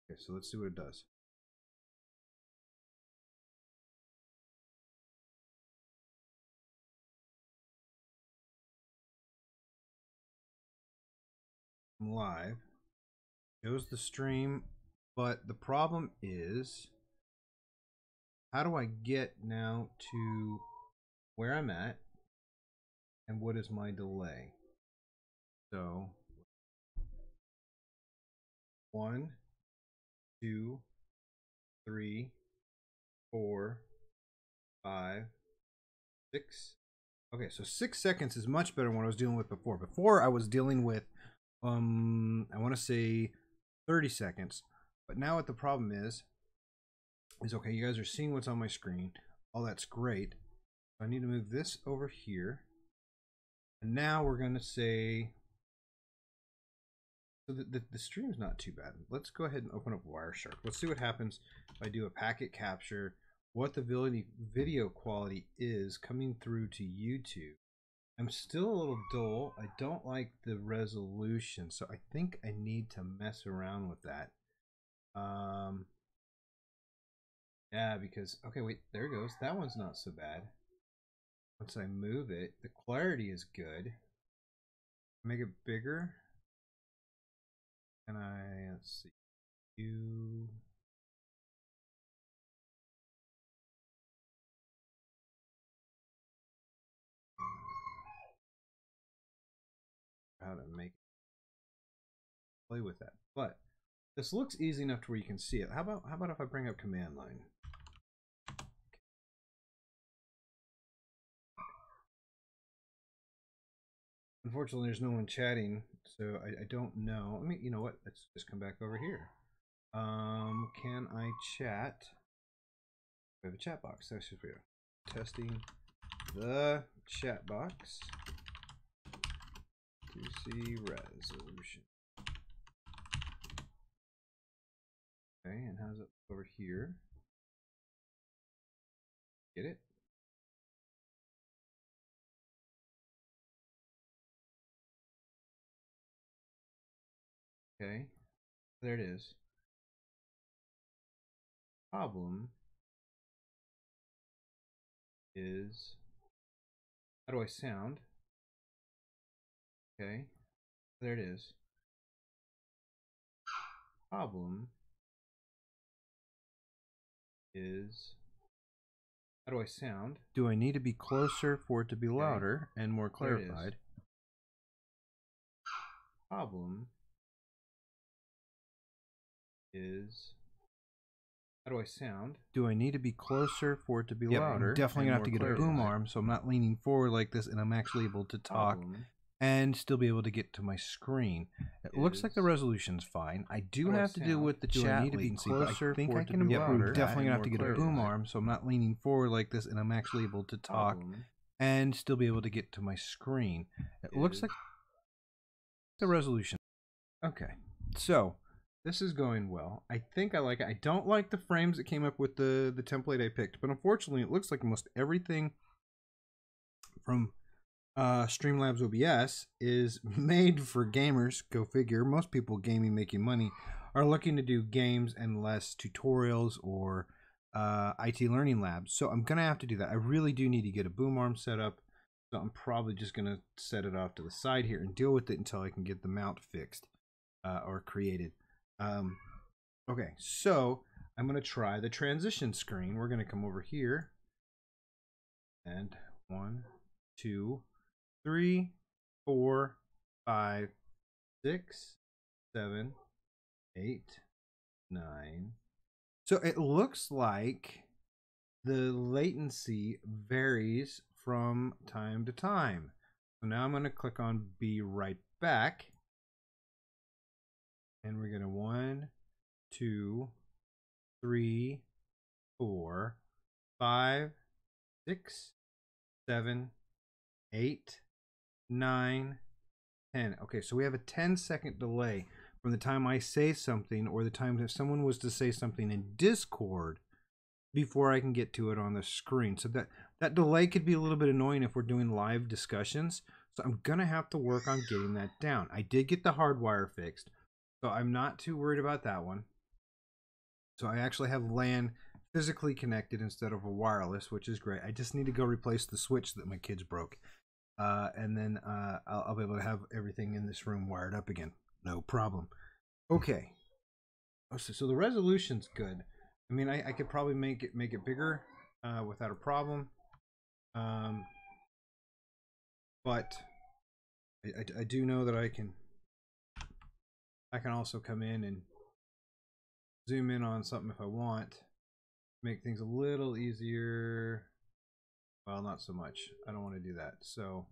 Okay, so let's see what it does. I'm live. Shows the stream, but the problem is, how do I get now to where I'm at, and what is my delay? So 1, 2, 3, 4, 5, 6. Okay, so 6 seconds is much better than what I was dealing with before. Before I was dealing with I want to say 30 seconds. But now what the problem is okay, you guys are seeing what's on my screen. Oh, that's great. I need to move this over here. And now we're going to say, so the stream's not too bad. Let's go ahead and open up Wireshark. Let's see what happens if I do a packet capture, what the video quality is coming through to YouTube. I'm still a little dull. I don't like the resolution, so I think I need to mess around with that. Yeah, because, okay, wait, there it goes. That one's not so bad. Once I move it, the clarity is good. Make it bigger. And let's see, how to make play with that. But this looks easy enough to where you can see it. How about if I bring up command line? Unfortunately, there's no one chatting, so I don't know. You know what? Let's just come back over here. Can I chat? We have a chat box. That's just weird. Testing the chat box to see resolution. Okay, and how's it over here? Get it? Okay, there it is. Problem is, how do I sound? Okay, there it is. Problem is, how do I sound? Do I need to be closer for it to be louder and more clarified? Problem is, how do I sound? Do I need to be closer for it to be louder? I'm definitely gonna have to get a boom arm, so I'm not leaning forward like this, and I'm actually able to talk and still be able to get to my screen. It looks like the resolution's fine. I do have to deal with the chat need to be closer for it to be louder. I'm definitely gonna have to get a boom arm, so I'm not leaning forward like this, and I'm actually able to talk and still be able to get to my screen. It looks like the resolution. Okay, so this is going well. I think I like it. I don't like the frames that came up with the template I picked, but unfortunately it looks like almost everything from StreamLabs OBS is made for gamers. Go figure. Most people gaming, making money, are looking to do games and less tutorials or IT learning labs. So I'm going to have to do that. I really do need to get a boom arm set up. So I'm probably just going to set it off to the side here and deal with it until I can get the mount fixed or created. Okay, so I'm going to try the transition screen. We're going to come over here and 1, 2, 3, 4, 5, 6, 7, 8, 9. So it looks like the latency varies from time to time. So now I'm going to click on be right back. And we're going to 1, 2, 3, 4, 5, 6, 7, 8, 9, 10. Okay, so we have a 10-second delay from the time I say something or the time if someone was to say something in Discord before I can get to it on the screen. So that delay could be a little bit annoying if we're doing live discussions. So I'm going to have to work on getting that down. I did get the hardwire fixed, so I'm not too worried about that one. So I actually have LAN physically connected instead of a wireless, which is great. I just need to go replace the switch that my kids broke. And then I'll be able to have everything in this room wired up again. No problem. Okay. So the resolution's good. I mean, I could probably make it bigger without a problem. But I do know that I can also come in and zoom in on something if I want. Make things a little easier. Well, not so much. I don't want to do that. So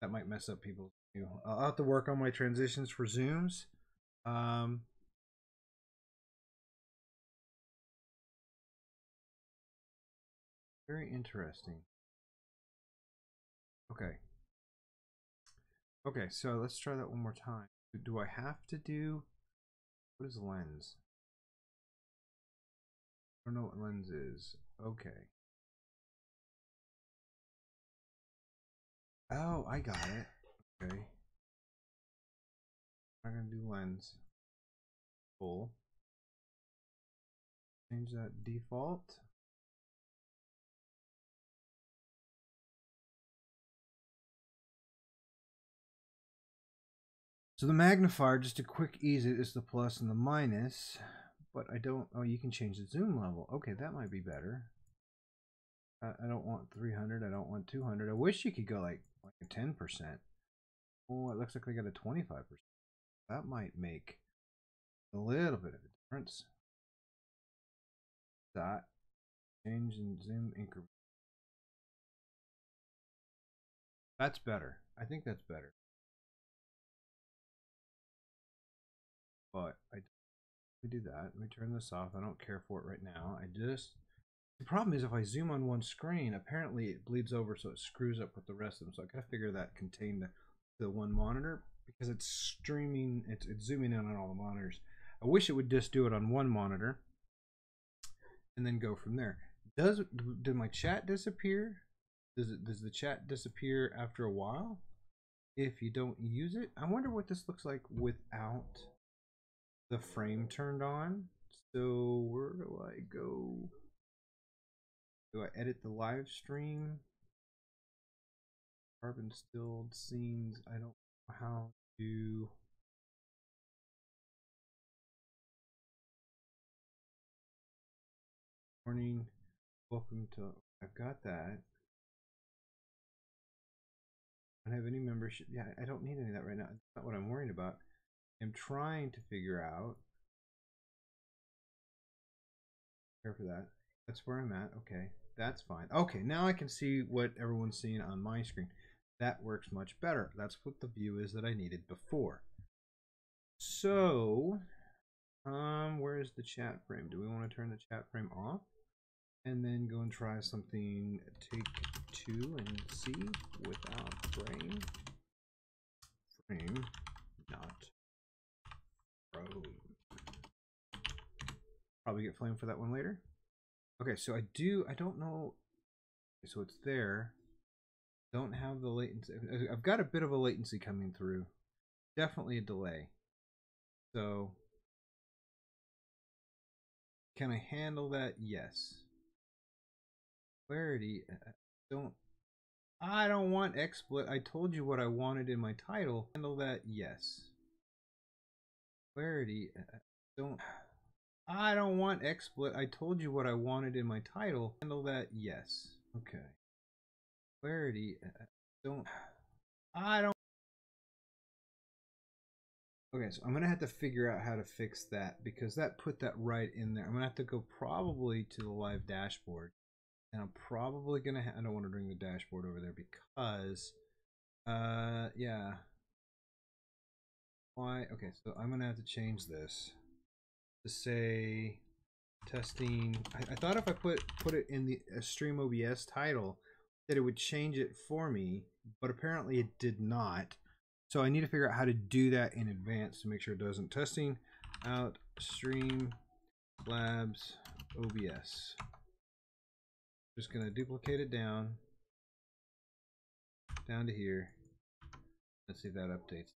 that might mess up people's view. I'll have to work on my transitions for zooms. Very interesting. Okay. Okay, so let's try that one more time. Do I have to do... What is lens? I don't know what lens is. Okay. Oh, I got it. Okay. I'm gonna do lens. Full. Change that default. So the magnifier, just a quick ease it, is the plus and the minus. But I don't... Oh, you can change the zoom level. Okay, that might be better. I don't want 300. I don't want 200. I wish you could go like a 10%. Oh, it looks like they got a 25%. That might make a little bit of a difference. Dot. Change in zoom increment. That's better. I think that's better. But let me do that. Let me turn this off. I don't care for it right now. The problem is if I zoom on one screen, apparently it bleeds over, so it screws up with the rest of them. So I gotta figure that contained the one monitor, because it's streaming, it's zooming in on all the monitors. I wish it would just do it on one monitor and then go from there. Did my chat disappear? Does the chat disappear after a while if you don't use it? I wonder what this looks like without the frame turned on. So where do I go? Do I edit the live stream? Carbon stilled scenes. I don't know how to. Morning. Welcome to. I've got that. I don't have any membership. Yeah, I don't need any of that right now. That's not what I'm worried about. I'm trying to figure out. Care for that. That's where I'm at. Okay, that's fine. Okay, now I can see what everyone's seeing on my screen. That works much better. That's what the view is that I needed before. So, where's the chat frame? Do we want to turn the chat frame off? And then go and try something, take 2 and see without frame. Frame, not frame. Probably get flame for that one later. Okay, so I don't know. So it's there. Don't have the latency. I've got a bit of a latency coming through. Definitely a delay. So can I handle that? Yes. Clarity. I don't want XSplit. I told you what I wanted in my title. Handle that? Yes. Clarity. I don't want XSplit. I told you what I wanted in my title. Handle that? Yes. Okay. Clarity. I don't. Okay, so I'm gonna have to figure out how to fix that, because that put that right in there. I'm gonna have to go probably to the live dashboard, and I'm probably gonna. I don't want to bring the dashboard over there because, yeah. Why? Okay, so I'm gonna have to change this to say testing. I thought if I put it in the Stream OBS title that it would change it for me, but apparently it did not. So I need to figure out how to do that in advance to make sure it doesn't. Testing out StreamLabs OBS. Just gonna duplicate it down to here. Let's see if that updates.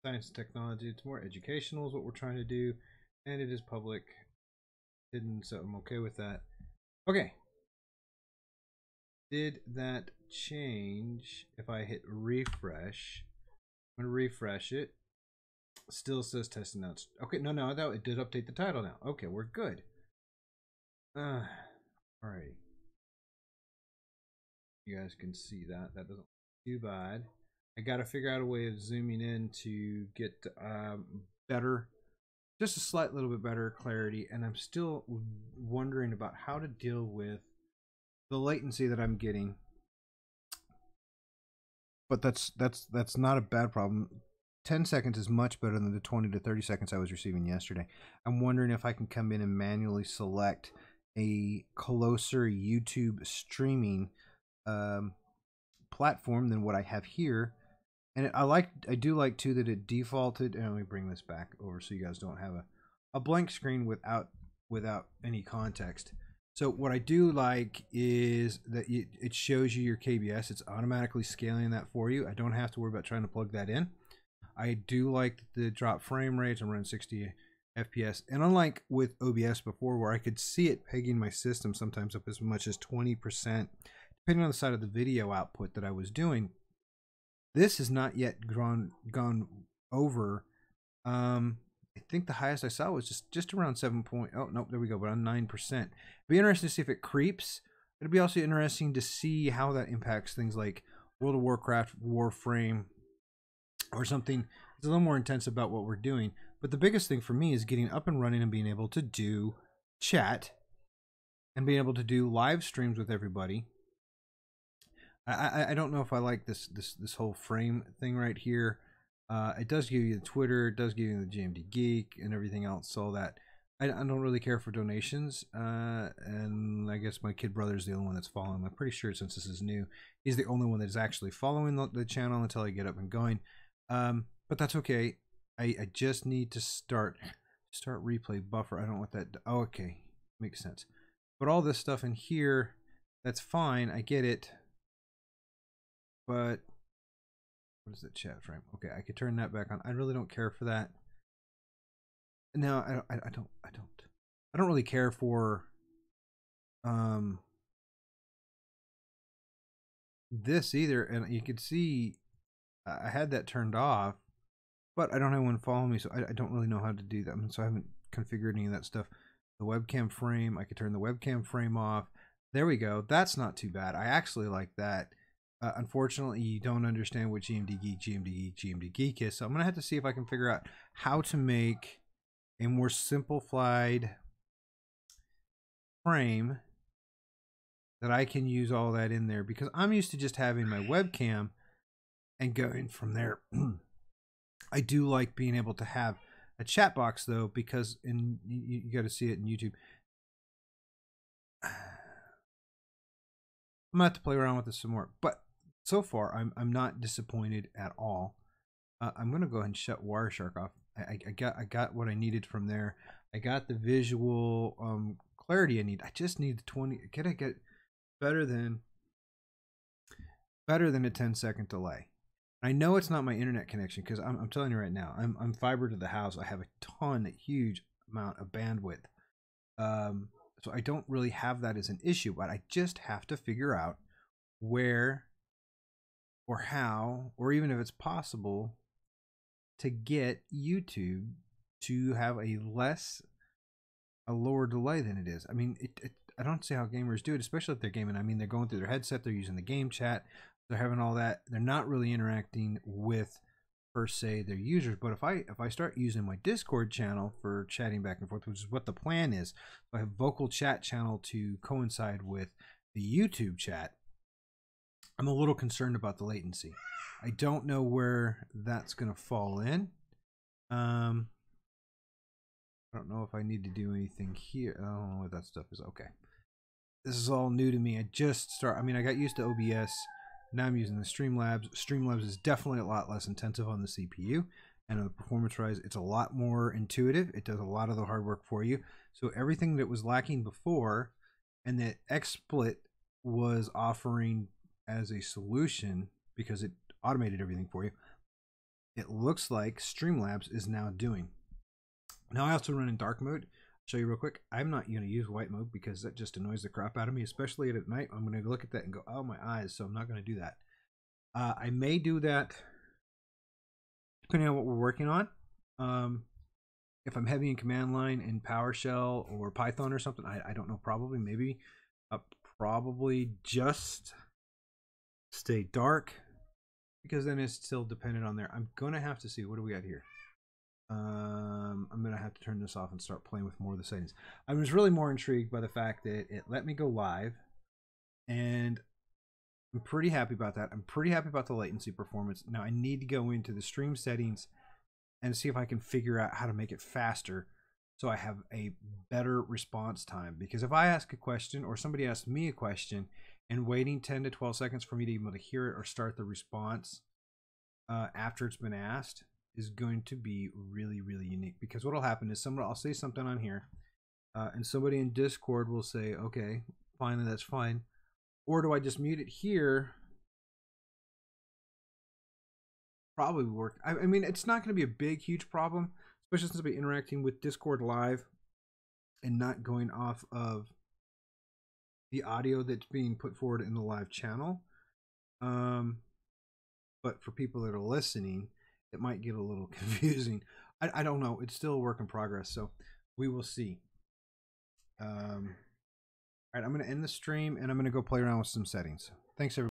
science and technology. It's more educational is what we're trying to do, and it is public hidden, so I'm okay with that. Okay. Did that change? If I hit refresh, I'm gonna refresh it. Still says test announced. Okay, no, it did update the title now. Okay, we're good. Alrighty. You guys can see that. That doesn't look too bad. I got to figure out a way of zooming in to get better, just a slight little bit better clarity. And I'm still wondering about how to deal with the latency that I'm getting. But that's not a bad problem. 10 seconds is much better than the 20 to 30 seconds I was receiving yesterday. I'm wondering if I can come in and manually select a closer YouTube streaming platform than what I have here. And I do like too that it defaulted, and let me bring this back over so you guys don't have a blank screen without any context. So what I do like is that it shows you your KBS. It's automatically scaling that for you. I don't have to worry about trying to plug that in. I do like the drop frame rates. I'm running 60 FPS. And unlike with OBS before, where I could see it pegging my system sometimes up as much as 20%, depending on the side of the video output that I was doing, this has not yet gone over. I think the highest I saw was just around 7 point. Oh, no, there we go. But on 9%. It'd be interesting to see if it creeps. It'd be also interesting to see how that impacts things like World of Warcraft, Warframe, or something that's a little more intense about what we're doing. But the biggest thing for me is getting up and running and being able to do chat and being able to do live streams with everybody. I don't know if I like this whole frame thing right here. It does give you the Twitter, it does give you the GMD Geek and everything else. So that I don't really care for donations. And I guess my kid brother is the only one that's following. I'm pretty sure since this is new, he's the only one that is actually following the channel until I get up and going. But that's okay. I just need to start replay buffer. I don't want that. Oh, okay, makes sense. But all this stuff in here, that's fine. I get it. But what is the chat frame? Okay, I could turn that back on. I really don't care for that. No, I don't really care for this either. And you can see I had that turned off, but I don't have one following me, so I don't really know how to do that. So I haven't configured any of that stuff. The webcam frame, I could turn the webcam frame off. There we go. That's not too bad. I actually like that. Unfortunately, you don't understand what GMD Geek is, so I'm going to have to see if I can figure out how to make a more simplified frame that I can use all that in there, because I'm used to just having my webcam and going from there. I do like being able to have a chat box, though, because you got to see it in YouTube. I'm going to have to play around with this some more, but so far, I'm not disappointed at all. I'm gonna go ahead and shut Wireshark off. I got what I needed from there. I got the visual clarity I need. I just need the 20. Can I get better than a 10-second delay? I know it's not my internet connection, because I'm telling you right now, I'm fiber to the house. I have a huge amount of bandwidth. So I don't really have that as an issue, but I just have to figure out where or how, or even if it's possible, to get YouTube to have a lower delay than it is. I mean, I don't see how gamers do it, especially if they're gaming. I mean, they're going through their headset, they're using the game chat, they're having all that. They're not really interacting with, per se, their users. But if I start using my Discord channel for chatting back and forth, which is what the plan is, I have vocal chat channel to coincide with the YouTube chat, I'm a little concerned about the latency. I don't know where that's going to fall in. I don't know if I need to do anything here. I don't know what that stuff is. Okay. This is all new to me. I got used to OBS. Now I'm using the StreamLabs. StreamLabs is definitely a lot less intensive on the CPU. And on the performance rise, it's a lot more intuitive. It does a lot of the hard work for you. So everything that was lacking before and that XSplit was offering as a solution, because it automated everything for you, it looks like Streamlabs is now doing. Now I also run in dark mode. I'll show you real quick. I'm not going to use white mode because that just annoys the crap out of me, especially at night. I'm going to look at that and go, oh, my eyes, so I'm not going to do that. I may do that depending on what we're working on. If I'm heavy in command line in PowerShell or Python or something, I don't know, probably, maybe. Probably just stay dark because then it's still dependent on there. I'm going to have to see, what do we got here? I'm going to have to turn this off and start playing with more of the settings. I was really more intrigued by the fact that it let me go live, and I'm pretty happy about that. I'm pretty happy about the latency performance. Now I need to go into the stream settings and see if I can figure out how to make it faster so I have a better response time. Because if I ask a question or somebody asks me a question and waiting 10 to 12 seconds for me to be able to hear it or start the response after it's been asked is going to be really, really unique. Because what will happen is I'll say something on here and somebody in Discord will say, okay, fine, that's fine. Or do I just mute it here? Probably work. I mean, it's not going to be a big, huge problem, especially since I'll be interacting with Discord live and not going off of the audio that's being put forward in the live channel. But for people that are listening, it might get a little confusing. I don't know. It's still a work in progress, so we will see. All right, I'm going to end the stream, and I'm going to go play around with some settings. Thanks, everybody.